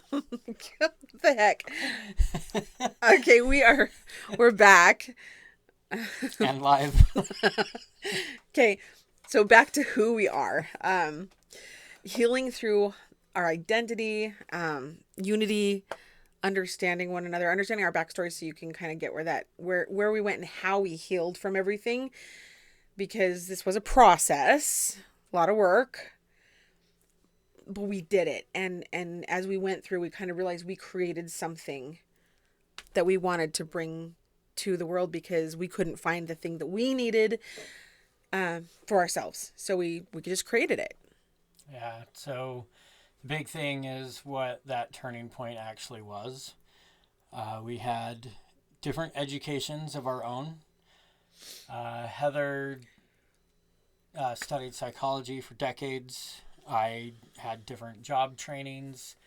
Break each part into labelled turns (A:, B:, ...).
A: What the heck? Okay, we're back.
B: And live.
A: Okay, so back to who we are. Healing through our identity, unity, understanding one another, understanding our backstory, so you can kind of get where we went and how we healed from everything. Because this was a process, a lot of work, but we did it. And as we went through, we kind of realized we created something that we wanted to bring to the world because we couldn't find the thing that we needed for ourselves. So we just created it.
B: Yeah. So the big thing is what that turning point actually was. We had different educations of our own. Heather studied psychology for decades. I had different job trainings,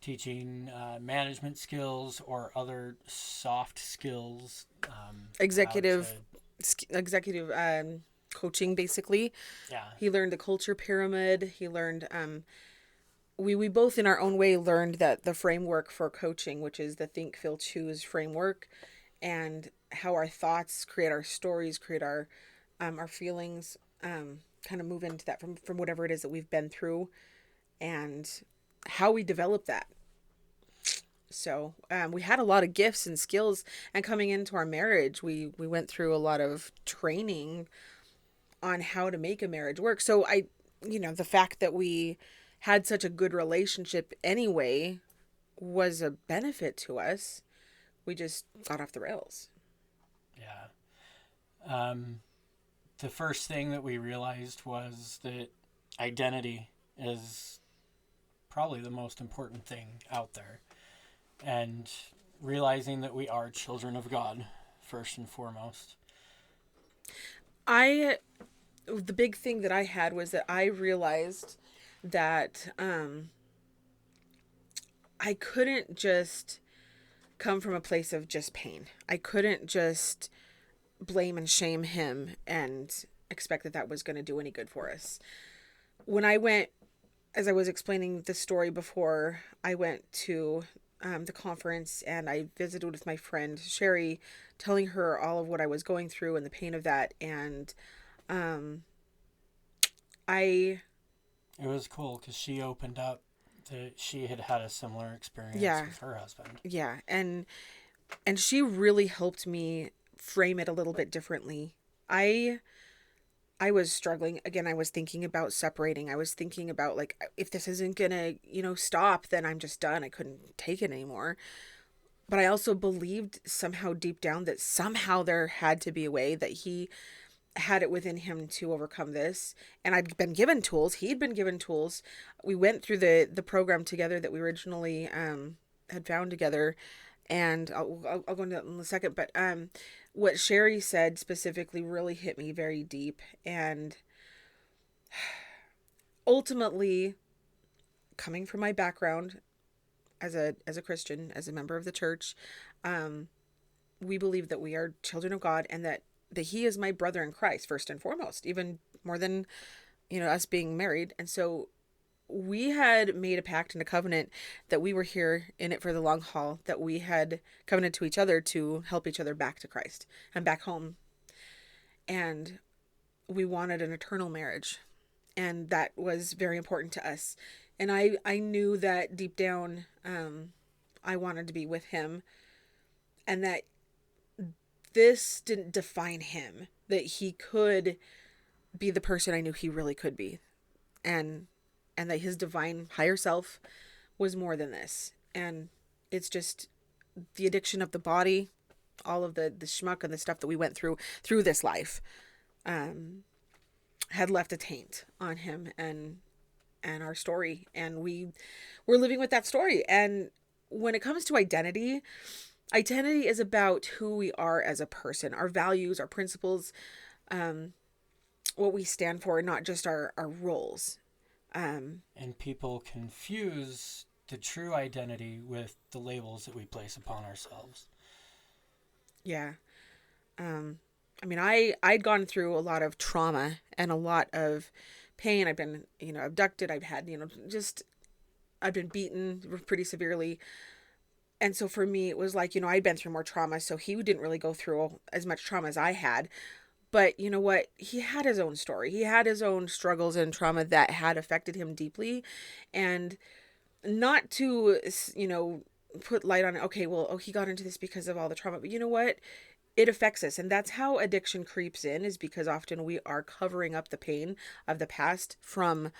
B: teaching management skills or other soft skills. How to,
A: Executive coaching, basically.
B: yeah,
A: He learned the culture pyramid. He learned we both in our own way learned that the framework for coaching, which is the think feel choose framework, and how our thoughts create our stories, create our feelings, kind of move into that from whatever it is that we've been through, and how we develop that. So we had a lot of gifts and skills, and coming into our marriage, we went through a lot of training on how to make a marriage work. So the fact that we had such a good relationship anyway was a benefit to us. We just got off the rails.
B: yeah. Um, the first thing that we realized was that identity is probably the most important thing out there. And realizing that we are children of God, first and foremost.
A: I the big thing that I had was that I realized that I couldn't just come from a place of just pain. I couldn't just blame and shame him and expect that that was going to do any good for us. When I went, as I was explaining the story before, I went to the conference and I visited with my friend Sherry, telling her all of what I was going through and the pain of that. And um, I,
B: It was cool because she opened up that she had had a similar experience
A: yeah,
B: with her husband.
A: yeah, and she really helped me frame it a little bit differently. I I was struggling. Again, I was thinking about separating. I was thinking about, like, if this isn't gonna, stop, then I'm just done. I couldn't take it anymore. But I also believed somehow deep down that somehow there had to be a way that he had it within him to overcome this. And I'd been given tools. He'd been given tools. We went through the program together that we originally had found together, and I'll go into that in a second. But what Sherry said specifically really hit me very deep, and ultimately, coming from my background as a Christian, as a member of the church, um, we believe that we are children of God, and that He is my brother in Christ first and foremost, even more than us being married. And so we had made a pact and a covenant that we were here in it for the long haul, that we had covenanted to each other to help each other back to Christ and back home. And we wanted an eternal marriage. And that was very important to us. And I knew that deep down, I wanted to be with him, and that this didn't define him, that he could be the person I knew he really could be. And that his divine higher self was more than this. And it's just the addiction of the body, all of the schmuck and the stuff that we went through this life, um, had left a taint on him and our story. And we were living with that story. And when it comes to identity is about who we are as a person, our values, our principles, um, what we stand for, not just our roles. Um,
B: And people confuse the true identity with the labels that we place upon ourselves.
A: yeah. Um, I mean, I'd gone through a lot of trauma and a lot of pain. I've been, abducted. I've had, just I'd been beaten pretty severely. And so for me, it was like, I'd been through more trauma. So he didn't really go through as much trauma as I had. But you know what? He had his own story. He had his own struggles and trauma that had affected him deeply. And not to, put light on it. Okay, well, he got into this because of all the trauma. But you know what? It affects us. And that's how addiction creeps in, is because often we are covering up the pain of the past from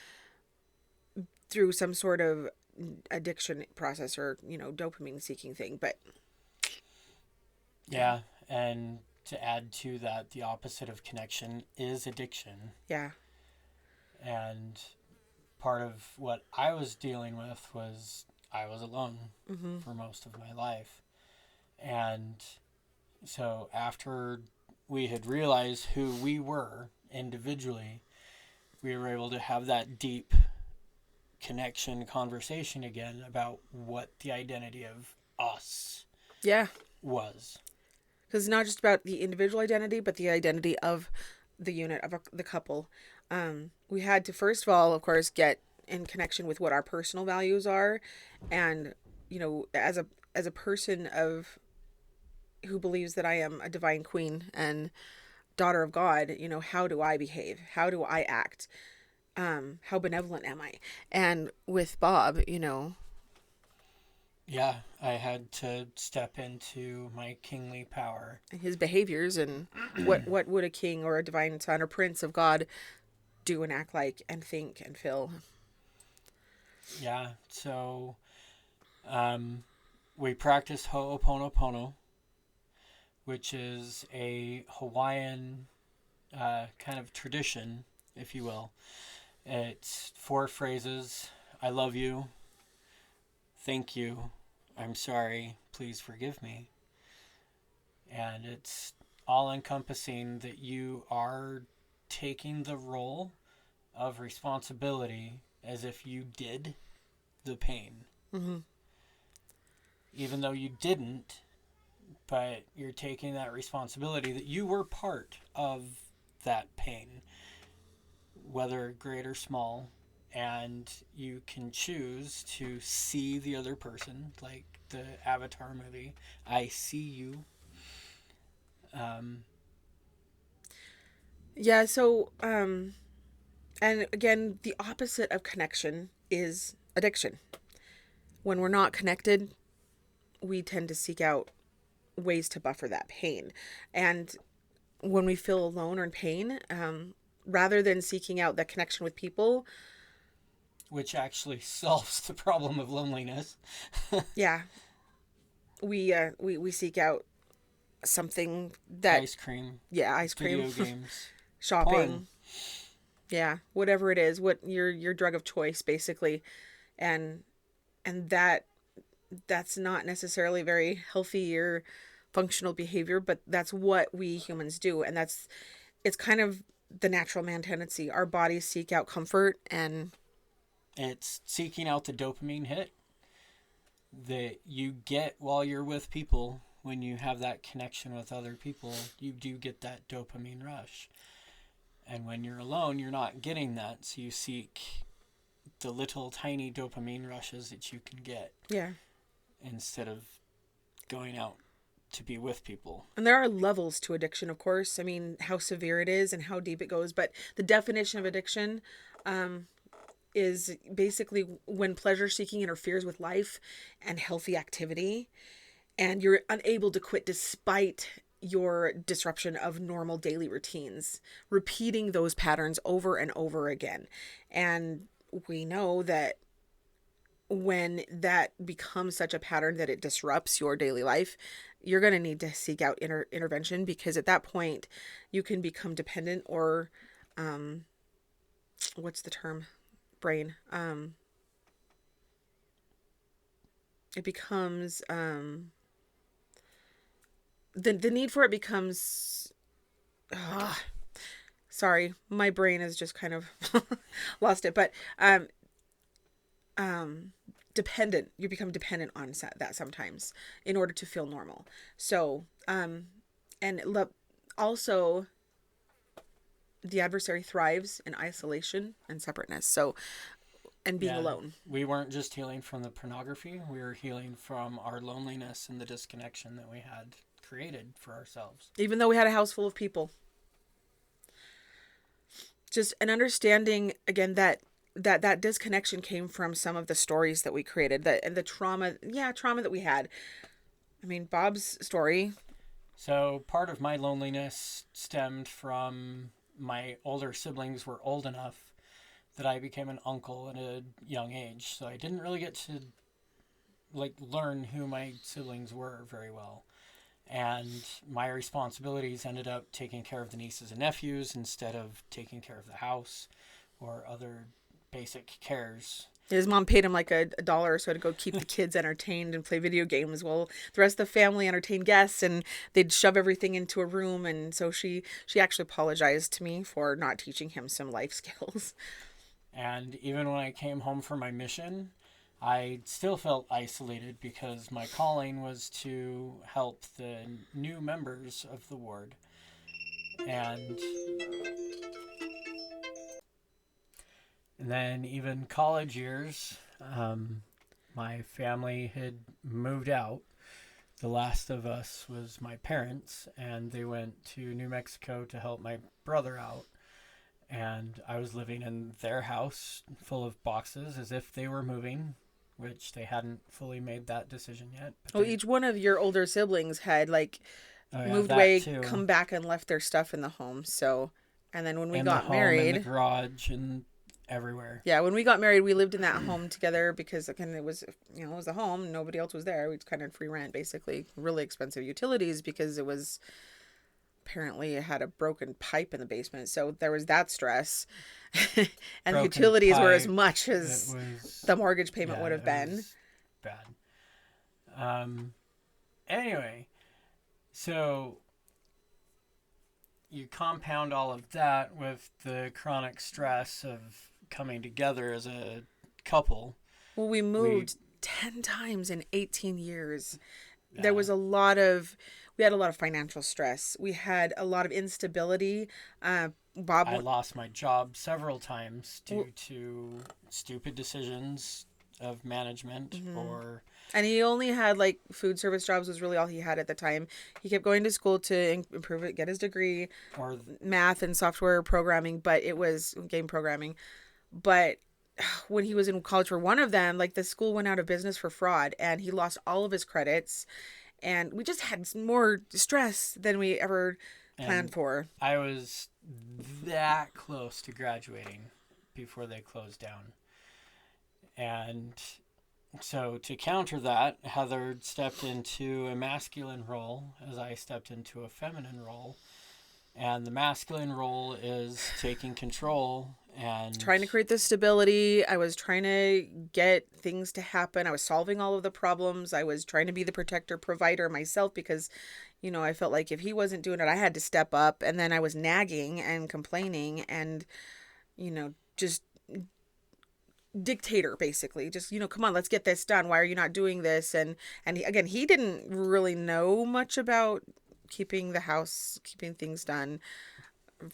A: through some sort of addiction process or, dopamine seeking thing. But yeah,
B: Yeah, and to add to that, the opposite of connection is addiction.
A: yeah,
B: And part of what I was dealing with was I was alone
A: mm-hmm.
B: for most of my life. And so after we had realized who we were individually, we were able to have that deep connection conversation again about what the identity of us
A: Yeah.
B: was.
A: Because it's not just about the individual identity, but the identity of the unit, of the couple. We had to, first of all, of course, get in connection with what our personal values are. And, as a person of who believes that I am a divine queen and daughter of God, how do I behave? How do I act? How benevolent am I? And with Bob,
B: Yeah, I had to step into my kingly power.
A: his behaviors and what would a king or a divine son or prince of God do and act like and think and feel.
B: Yeah, so we practiced Ho'oponopono, which is a Hawaiian kind of tradition, if you will. It's 4 phrases: I love you, thank you, I'm sorry, please forgive me. And it's all encompassing that you are taking the role of responsibility as if you did the pain.
A: Mm-hmm.
B: Even though you didn't, but you're taking that responsibility that you were part of that pain, whether great or small, and you can choose to see the other person, like the Avatar movie. I see you. Um,
A: Yeah, so and again, the opposite of connection is addiction. When we're not connected, we tend to seek out ways to buffer that pain. And when we feel alone or in pain, rather than seeking out that connection with people,
B: which actually solves the problem of loneliness.
A: yeah, we seek out something that,
B: Ice cream,
A: yeah, ice cream,
B: video games, porn.
A: shopping, yeah, whatever it is, what your drug of choice basically. And and that's not necessarily very healthy or functional behavior, but that's what we humans do. And it's kind of the natural man tendency. Our bodies seek out comfort. And
B: It's seeking out the dopamine hit that you get while you're with people. When you have that connection with other people, you do get that dopamine rush. And when you're alone, you're not getting that. So you seek the little tiny dopamine rushes that you can get
A: yeah,
B: instead of going out to be with people.
A: and there are levels to addiction, of course. I mean, how severe it is and how deep it goes, but the definition of addiction is basically when pleasure seeking interferes with life and healthy activity, and you're unable to quit despite your disruption of normal daily routines, repeating those patterns over and over again. And we know that when that becomes such a pattern that it disrupts your daily life, you're going to need to seek out intervention, because at that point you can become dependent, or what's the term? Brain. It becomes the need for it becomes sorry, my brain is just kind of lost it, but dependent. You become dependent on that sometimes in order to feel normal. So and also the adversary thrives in isolation and separateness. So and being
B: Yeah.
A: alone.
B: We weren't just healing from the pornography, we were healing from our loneliness and the disconnection that we had created for ourselves.
A: Even though we had a house full of people. Just an understanding again that disconnection came from some of the stories that we created, that and the trauma that we had. I mean, Bob's story.
B: So part of my loneliness stemmed from my older siblings were old enough that I became an uncle at a young age. So I didn't really get to learn who my siblings were very well. And my responsibilities ended up taking care of the nieces and nephews instead of taking care of the house or other basic cares.
A: His mom paid him like a dollar or so to go keep the kids entertained and play video games while the rest of the family entertained guests, and they'd shove everything into a room. And so she actually apologized to me for not teaching him some life skills.
B: And even when I came home from my mission, I still felt isolated because my calling was to help the new members of the ward. And then even college years, my family had moved out. The last of us was my parents, and they went to New Mexico to help my brother out. And I was living in their house full of boxes as if they were moving, which they hadn't fully made that decision yet.
A: Well, each one of your older siblings had moved
B: that
A: away,
B: too.
A: come back, and left their stuff in the home. So, and then when we
B: In
A: got
B: the home,
A: married,
B: in the garage, and everywhere.
A: yeah, when we got married, we lived in that home together because again, it was it was a home. Nobody else was there. We kind of free rent, basically, really expensive utilities because it was apparently it had a broken pipe in the basement. So there was that stress, and the
B: Broken
A: utilities were as
B: pipe.
A: much as the mortgage payment would have been.
B: Was bad. Anyway, so you compound all of that with the chronic stress of coming together as a couple.
A: Well, we moved 10 times in 18 years.
B: Yeah.
A: There was we had a lot of financial stress. We had a lot of instability. Bob,
B: I lost my job several times due to stupid decisions of management or...
A: And he only had food service jobs was really all he had at the time. He kept going to school to improve it, get his degree,
B: or
A: math and software programming, but it was game programming. But when he was in college for one of them, the school went out of business for fraud and he lost all of his credits. And we just had more stress than we ever planned for.
B: I was that close to graduating before they closed down. And so to counter that, Heather stepped into a masculine role as I stepped into a feminine role. And the masculine role is taking control and
A: trying to create this stability. I was trying to get things to happen. I was solving all of the problems. I was trying to be the protector, provider myself because, I felt like if he wasn't doing it, I had to step up. And then I was nagging and complaining and, just dictator basically. Just, come on, let's get this done. Why are you not doing this? And he didn't really know much about keeping the house, keeping things done,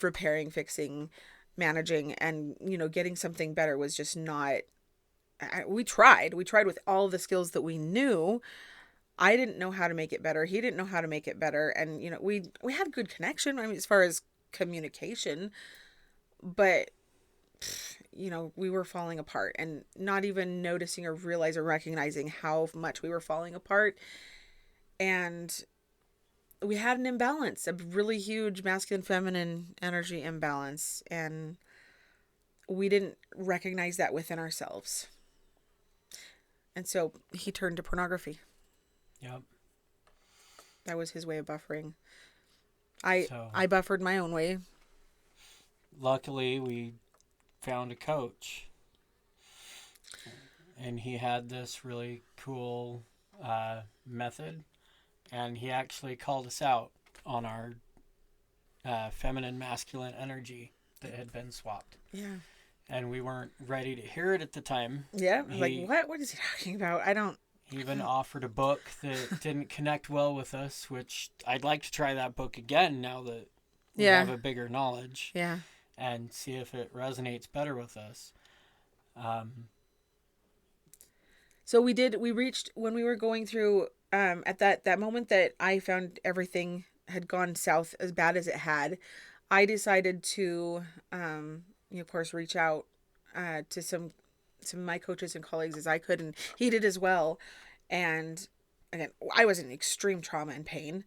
A: repairing, fixing, managing, and getting something better was just not. We tried with all the skills that we knew. I didn't know how to make it better. He didn't know how to make it better. And we had good connection, I mean, as far as communication, but we were falling apart and not even noticing or realizing or recognizing how much we were falling apart. And we had an imbalance, a really huge masculine feminine energy imbalance, and we didn't recognize that within ourselves. And so he turned to pornography.
B: Yep.
A: That was his way of buffering. I buffered my own way.
B: Luckily, we found a coach, and he had this really cool method. And he actually called us out on our feminine, masculine energy that had been swapped.
A: Yeah.
B: And we weren't ready to hear it at the time.
A: Yeah. What? What is he talking about? I don't.
B: He even offered a book that didn't connect well with us, which I'd like to try that book again now that we have a bigger knowledge.
A: Yeah.
B: And see if it resonates better with us.
A: So we reached when we were going through at that moment that I found everything had gone south as bad as it had. I decided to of course reach out to some of my coaches and colleagues as I could, and he did as well. And again, I was in extreme trauma and pain,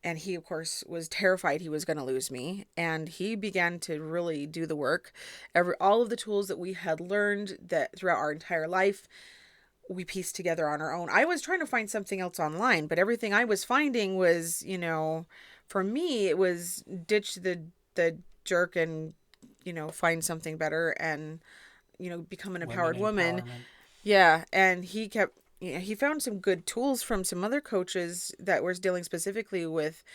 A: and he of course was terrified he was going to lose me, and he began to really do the work. All of the tools that we had learned that throughout our entire life, we pieced together on our own. I was trying to find something else online, but everything I was finding was, for me, it was ditch the jerk and, find something better and, become an
B: Women
A: empowered woman.
B: empowerment.
A: Yeah. And he found some good tools from some other coaches that were dealing specifically with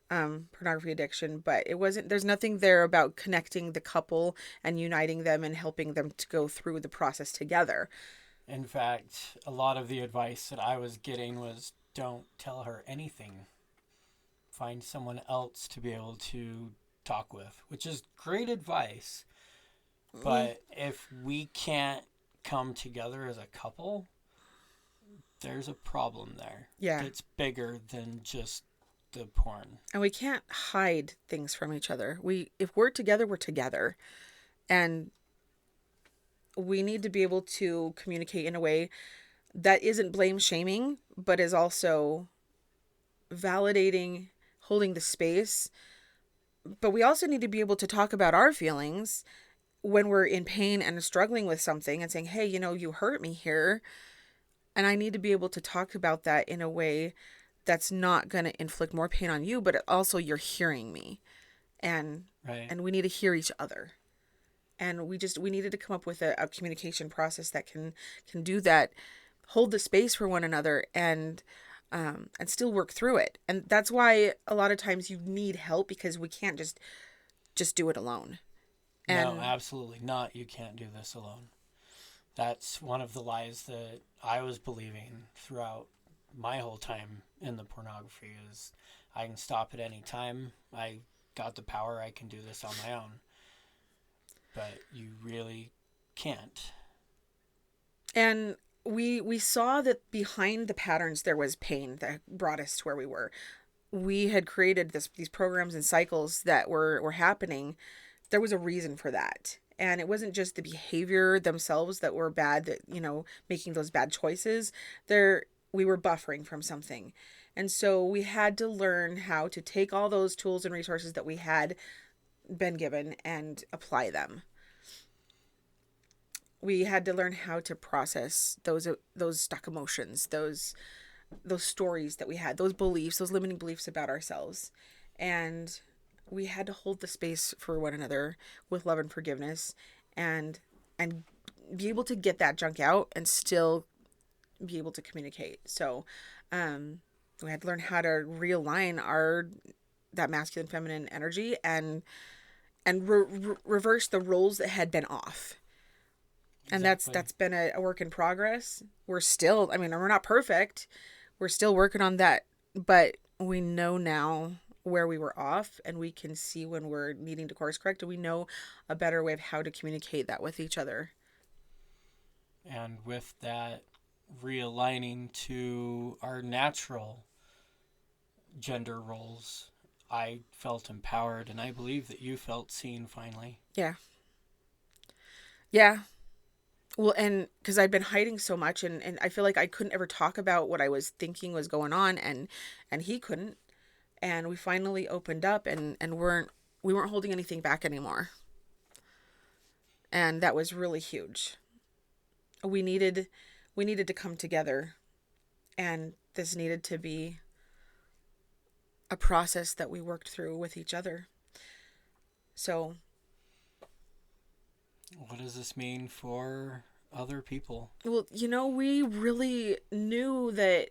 A: pornography addiction, but there's nothing there about connecting the couple and uniting them and helping them to go through the process together.
B: In fact, a lot of the advice that I was getting was don't tell her anything. Find someone else to be able to talk with, which is great advice.
A: Mm,
B: But if we can't come together as a couple, there's a problem there
A: yeah.
B: that's bigger than just the porn.
A: And we can't hide things from each other. If we're together, we're together. And we need to be able to communicate in a way that isn't blame shaming, but is also validating, holding the space. But we also need to be able to talk about our feelings when we're in pain and struggling with something and saying, hey, you hurt me here. And I need to be able to talk about that in a way that's not going to inflict more pain on you, but also you're hearing me. And
B: Right.
A: and we need to hear each other. And we needed to come up with a communication process that can do that, hold the space for one another, and still work through it. And that's why a lot of times you need help, because we can't just do it alone.
B: No,
A: And
B: absolutely not. You can't do this alone. That's one of the lies that I was believing throughout my whole time in the pornography is I can stop at any time. I got the power. I can do this on my own. But you really can't.
A: and we saw that behind the patterns there was pain that brought us to where we were. We had created these programs and cycles that were happening. There was a reason for that. And it wasn't just the behavior themselves that were bad, that, making those bad choices. We were buffering from something. And so we had to learn how to take all those tools and resources that we had been given and apply them. We had to learn how to process those stuck emotions, those stories that we had, those beliefs, those limiting beliefs about ourselves. And we had to hold the space for one another with love and forgiveness, and and be able to get that junk out and still be able to communicate. So we had to learn how to realign our that masculine feminine energy, and reverse the roles that had been off. And
B: Exactly.
A: that's been a work in progress. We're still, I mean, we're not perfect. We're still working on that, but we know now where we were off, and we can see when we're needing to course correct, and we know a better way of how to communicate that with each other.
B: And with that realigning to our natural gender roles, I felt empowered and I believe that you felt seen finally.
A: Yeah. Yeah. Well, and because I'd been hiding so much, and I feel like I couldn't ever talk about what I was thinking was going on, and he couldn't. And we finally opened up, and we weren't holding anything back anymore. And that was really huge. We needed we needed to come together, and this needed to be a process that we worked through with each other. So,
B: What does this mean for other people?
A: well, we really knew that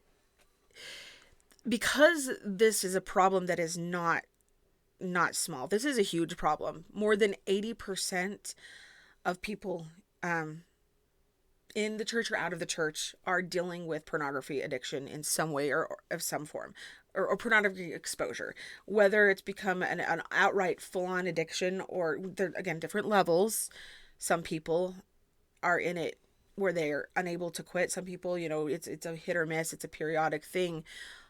A: because this is a problem that is not small. This is a huge problem. More than 80% of people in the church or out of the church are dealing with pornography addiction in some way or of some form, or pornography exposure, whether it's become an outright full-on addiction, or there, again, different levels. Some people are in it where they're unable to quit. Some people, it's a hit or miss, it's a periodic thing.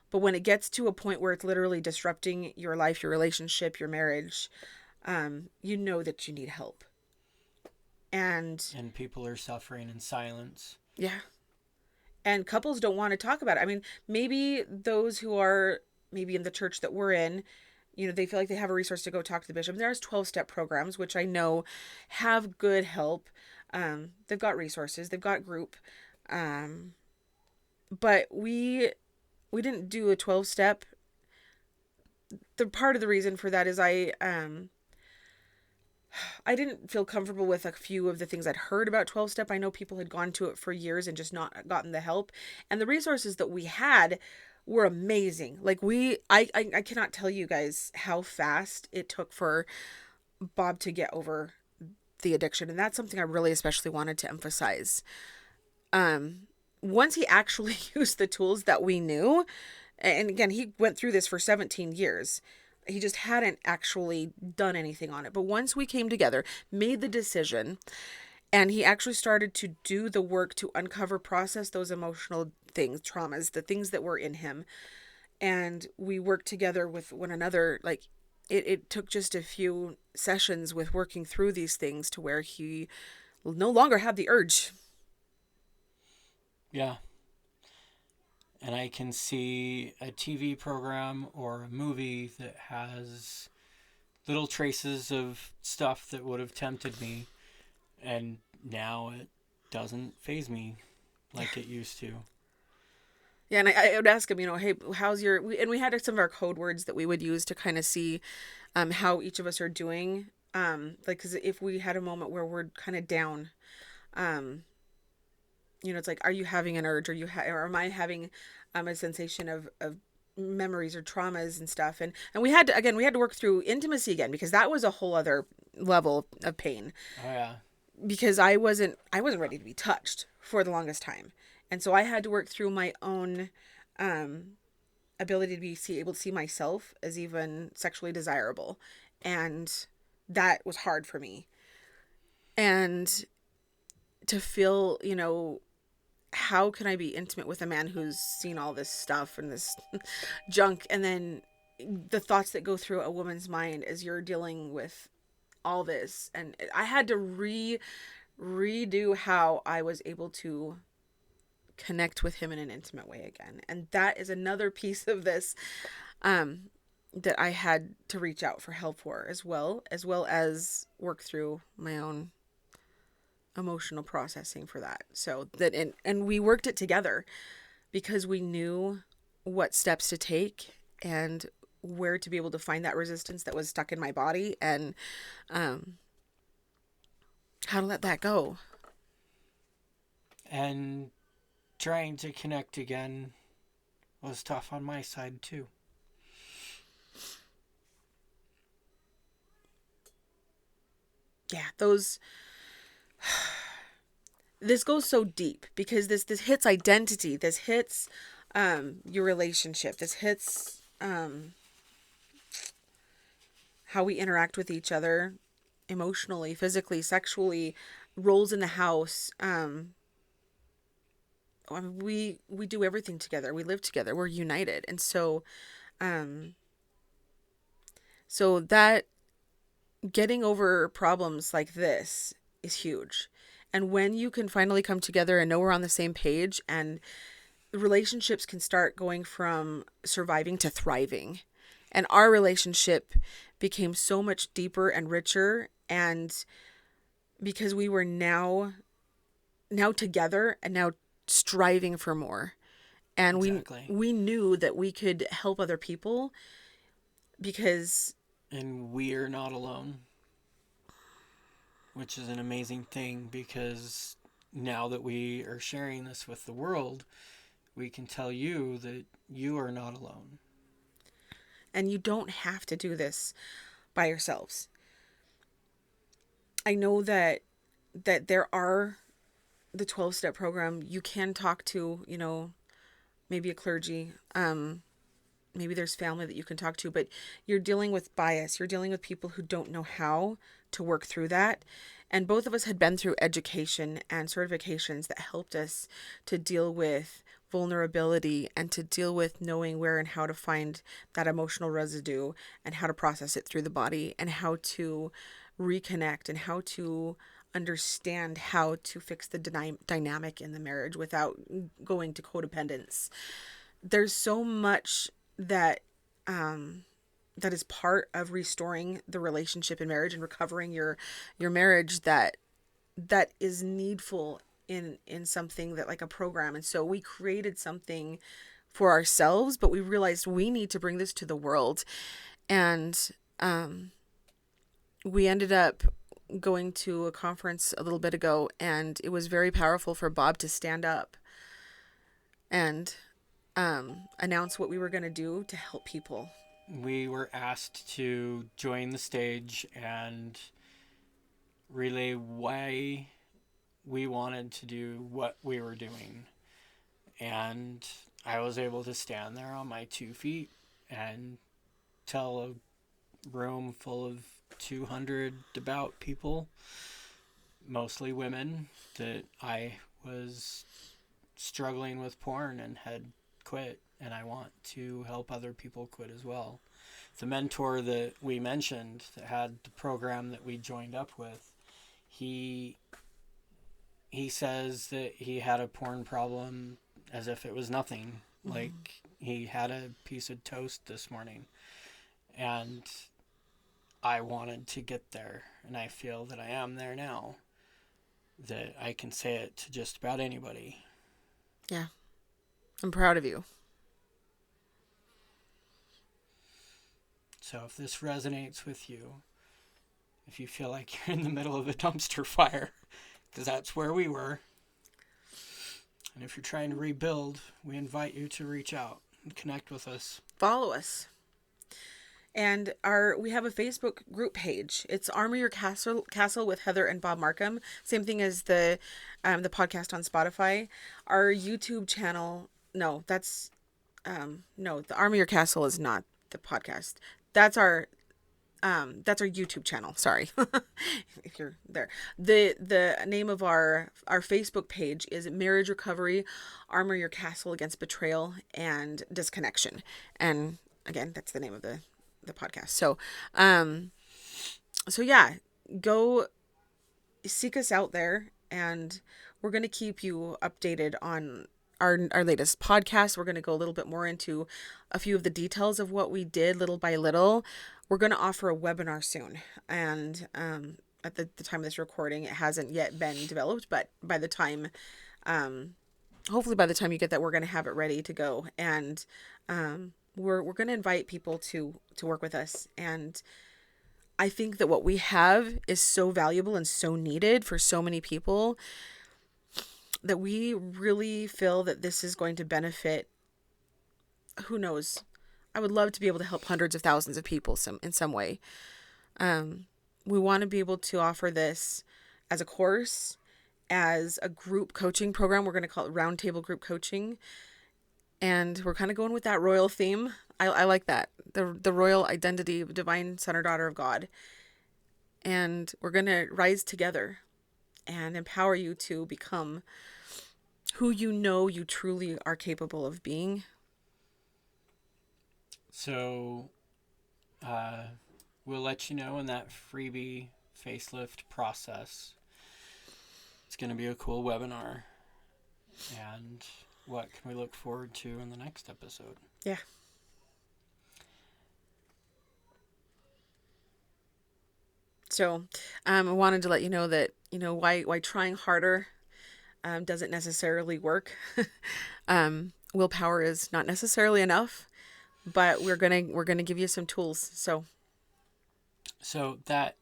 A: But when it gets to a point where it's literally disrupting your life, your relationship, your marriage, you know that you need help. And
B: And people are suffering in silence.
A: yeah, and couples don't want to talk about it. I mean, maybe those who are maybe in the church that we're in, they feel like they have a resource to go talk to the bishop. And there's 12-step programs, which I know have good help. They've got resources, they've got group. Um, but we didn't do a 12-step. The part of the reason for that is I didn't feel comfortable with a few of the things I'd heard about 12-step. I know people had gone to it for years and just not gotten the help. And the resources that we had were amazing. Like I cannot tell you guys how fast it took for Bob to get over the addiction. And that's something I really especially wanted to emphasize. Once he actually used the tools that we knew, and again, he went through this for 17 years. He just hadn't actually done anything on it. But once we came together, made the decision, and he actually started to do the work to uncover, process those emotional things, traumas, the things that were in him. And we worked together with one another. Like it took just a few sessions with working through these things to where he no longer had the urge.
B: Yeah. And I can see a TV program or a movie that has little traces of stuff that would have tempted me, and now it doesn't faze me like it used to.
A: Yeah, and I would ask him, hey, how's your? And we had some of our code words that we would use to kind of see how each of us are doing. Like, because if we had a moment where we're kind of down, um, it's like, are you having an urge? Or am I having a sensation of memories or traumas and stuff? And we had to work through intimacy again, because that was a whole other level of pain,
B: Oh, yeah.
A: because I wasn't ready to be touched for the longest time. And so I had to work through my own um ability to able to see myself as even sexually desirable. And that was hard for me. And to feel, how can I be intimate with a man who's seen all this stuff and this junk? And then the thoughts that go through a woman's mind as you're dealing with all this. And I had to redo how I was able to connect with him in an intimate way again. And that is another piece of this um, that I had to reach out for help for, as well as work through my own emotional processing for that. So that and we worked it together, because we knew what steps to take and where to be able to find that resistance that was stuck in my body, and um, how to let that go.
B: And trying to connect again was tough on my side, too.
A: Yeah, those this goes so deep, because this hits identity, this hits your relationship, this hits how we interact with each other emotionally, physically, sexually, roles in the house. I mean, we do everything together, we live together, we're united. And um so that getting over problems like this is huge. And when you can finally come together and know we're on the same page, and relationships can start going from surviving to thriving. And our relationship became so much deeper and richer, and because we were now together and now striving for more. And
B: Exactly.
A: we knew that we could help other people, because
B: And we're not alone, which is an amazing thing, because now that we are sharing this with the world, we can tell you that you are not alone.
A: and you don't have to do this by yourselves. I know that there are the 12-step program. You can talk to, maybe a clergy, maybe there's family that you can talk to, but you're dealing with bias. You're dealing with people who don't know how to work through that. And both of us had been through education and certifications that helped us to deal with vulnerability and to deal with knowing where and how to find that emotional residue and how to process it through the body and how to reconnect and how to understand how to fix the dynamic in the marriage without going to codependence. There's so much that that is part of restoring the relationship in marriage and recovering your marriage that is needful in something that like a program. And so we created something for ourselves, but we realized we need to bring this to the world. And we ended up going to a conference a little bit ago, and it was very powerful for Bob to stand up and announce what we were going to do to help people.
B: We were asked to join the stage and relay why we wanted to do what we were doing. And I was able to stand there on my 2 feet and tell a room full of 200 devout people, mostly women, that I was struggling with porn and had quit, and I want to help other people quit as well. The mentor that we mentioned that had the program that we joined up with, he says that he had a porn problem as if it was nothing. Mm-hmm. Like he had a piece of toast this morning, and I wanted to get there, and I feel that I am there now, that I can say it to just about anybody.
A: Yeah. I'm proud of you.
B: So if this resonates with you, if you feel like you're in the middle of a dumpster fire, because that's where we were, and if you're trying to rebuild, we invite you to reach out and connect with us.
A: Follow us. And we have a Facebook group page. It's Armor Your Castle with Heather and Bob Markham. Same thing as the podcast on Spotify. Our YouTube channel. No, that's no. The Armor Your Castle is not the podcast. That's our YouTube channel. Sorry, if you're there. The name of our Facebook page is Marriage Recovery, Armor Your Castle Against Betrayal and Disconnection. And again, that's the name of the podcast. So yeah, go seek us out there, and we're going to keep you updated on our latest podcast. We're going to go a little bit more into a few of the details of what we did little by little. We're going to offer a webinar soon, and at the time of this recording, it hasn't yet been developed, but by the time hopefully by the time you get that, we're going to have it ready to go. And we're going to invite people to work with us. And I think that what we have is so valuable and so needed for so many people that we really feel that this is going to benefit. Who knows? I would love to be able to help hundreds of thousands of people in some way. We want to be able to offer this as a course, as a group coaching program. We're going to call it Roundtable Group Coaching. And we're kind of going with that royal theme. I like that. The royal identity of divine son or daughter of God. And we're going to rise together and empower you to become who you know you truly are capable of being.
B: So we'll let you know in that freebie facelift process. It's going to be a cool webinar. And what can we look forward to in the next episode?
A: Yeah. So I wanted to let you know that, why trying harder doesn't necessarily work. Willpower is not necessarily enough, but we're gonna give you some tools.
B: So that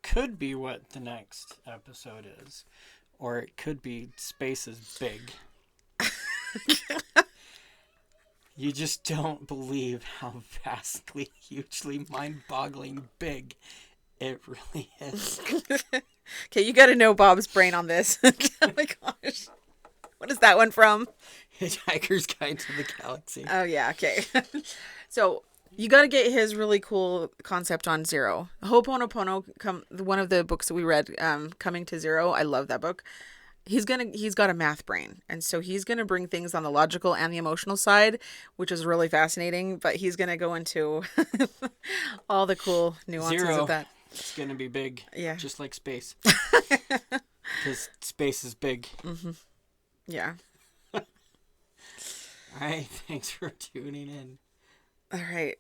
B: could be what the next episode is, or it could be space is big. You just don't believe how vastly, hugely, mind-boggling big it really is.
A: Okay, you got to know Bob's brain on this. Oh my gosh. What is that one from?
B: Hitchhiker's Guide to the Galaxy.
A: Oh, yeah, okay. So, You got to get his really cool concept on zero. Ho'oponopono, one of the books that we read, Coming to Zero. I love that book. He's got a math brain, and so he's gonna bring things on the logical and the emotional side, which is really fascinating. But he's gonna go into all the cool nuances of
B: Zero.
A: that.
B: It's gonna be big,
A: Yeah.
B: just like space, because space is big.
A: Yeah.
B: All right, thanks for tuning in.
A: All right.